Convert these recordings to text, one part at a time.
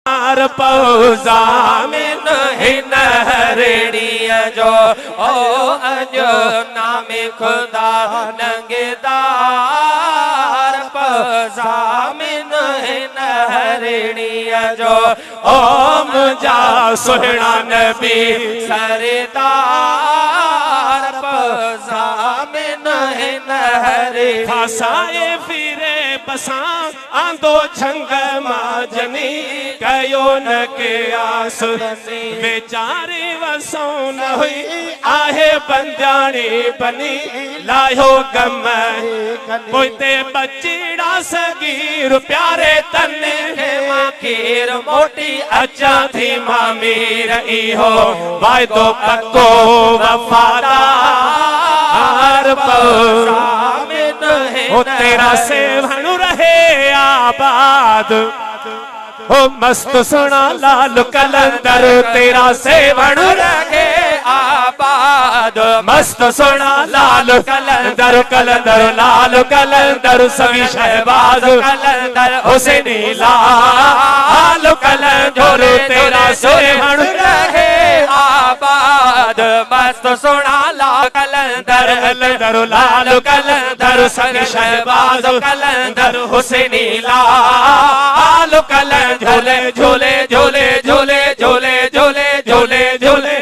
पौजा में नहीं नहरेड़िया जो ओ अजो नामे खुदा नंगेदार पौजा में नहीं नहरेड़िया जो ओ मुझा सोहना नबी सरदार पौजा में नहीं नहरे खासाए फिरे बसा आंदो छंग माजनी कयो न के आस बेचारे वसो न हुई आहे बंजानी बनी लायो गम कोई बचीड़ा सगीर प्यारे तने माकीर मोटी अच्छा थी मामीर इहो वायदो पक्को वफादार पौजा में नहीं ओ तेरा सेवण रहे आबाद ओ मस्त सुना लाल कलंदर तेरा सेवण रहे आबाद मस्त सुना लाल कलंदर कलंदर लाल कलंदर सभी शहबाज कलंदर हुसैनी लाल कलंदर तेरा सेवण रहे आबाद मस्त सुना लाल कलंदर कलंदर लाल कलंदर सभी शहबाज कलंदर हुसैनी लाल कलंदर झोले झोले झोले झोले झोले झोले झोले झोले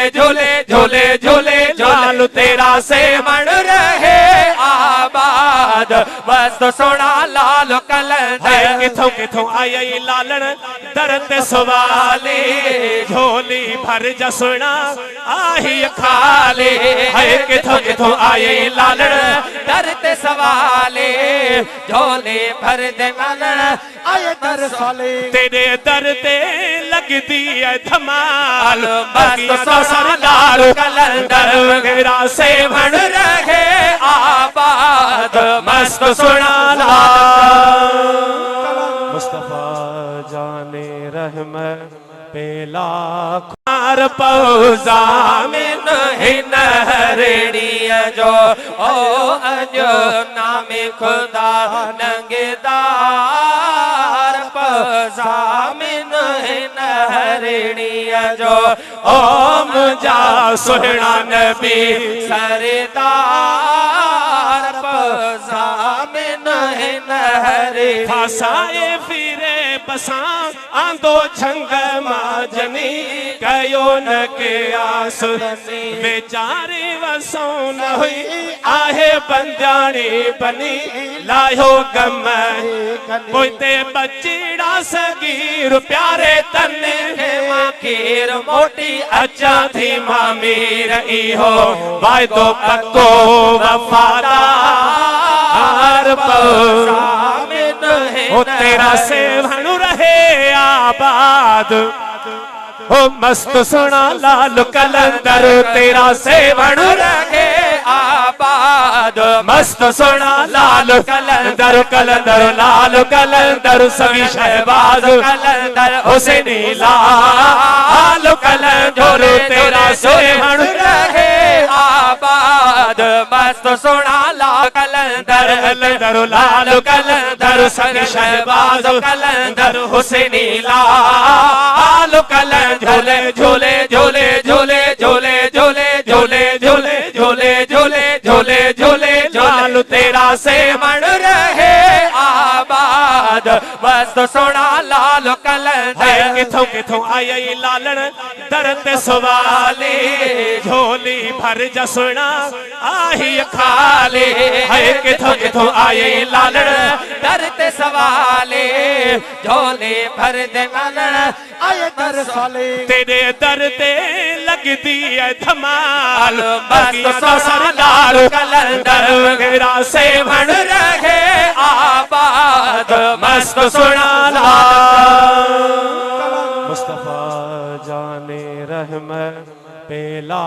झोले झोले झोले झोले लाल तेरा सेवण रहे आबाद मस्त सोना लाल कलंदर किथों किथों आई लालन दर्द सवाले झोली भर जसना आही खाले है किथों किथों आई लालन दर्द सवाले झोली भर दे लालन आए दर साले तेरे दर ते लगदी है धमाल मस्त सरदार कलंदर मेरा सेवण रहे आबाद मस्त सुना मुस्तफा जाने रहमत पेला खार पौजा में नहीं नहरेड़िया जो ओ अजो नामे खुदा नंगेदार पौजा में नहीं नहरेड़िया जो ओ मुझा सोहना नबी सरदार पौजा में नहीं नहरे खासाए फिरे बसा आंदो छंग माजनी कयो न के आस बेचारे वसो न हुई आहे बंजानी बनी लायो गम कोई बचीड़ा सगीर प्यारे तने माकीर मोटी अच्छा थी मामीर इहो वायदो पक्को वफादार पौजा में नहीं ओ तेरा सेवण रहे आबाद ओ मस्त सुना लाल कलंदर तेरा सेवण रहे आबाद मस्त सुना लाल कलंदर कलंदर लाल कलंदर सभी शहबाज कलंदर हुसैनी लाल कलंदर तेरा सेवण रहे आबाद मस्त सुना लाल कलंदर कलंदर लाल कलंदर सभी शहबाज कलंदर हुसैनी लाल कलंदर झोले झोले झोले झोले झोले झोले झोले झोले झोले झोले झोले झोले लाल तेरा सेवण रहे आबाद मस्त सोना लाल कलंदर किथों किथों आई लालन दर्द सवाले झोली भर जसना आही खाले है किथों किथों आई लालन दर्द सवाले झोले भर दे लालन आए दर साले तेरे दर ते लगदी है धमाल मस्त सरदार कलंदर मेरा सेवण रहे आबाद मस्त सुना मुस्तफा जाने रहमत पेला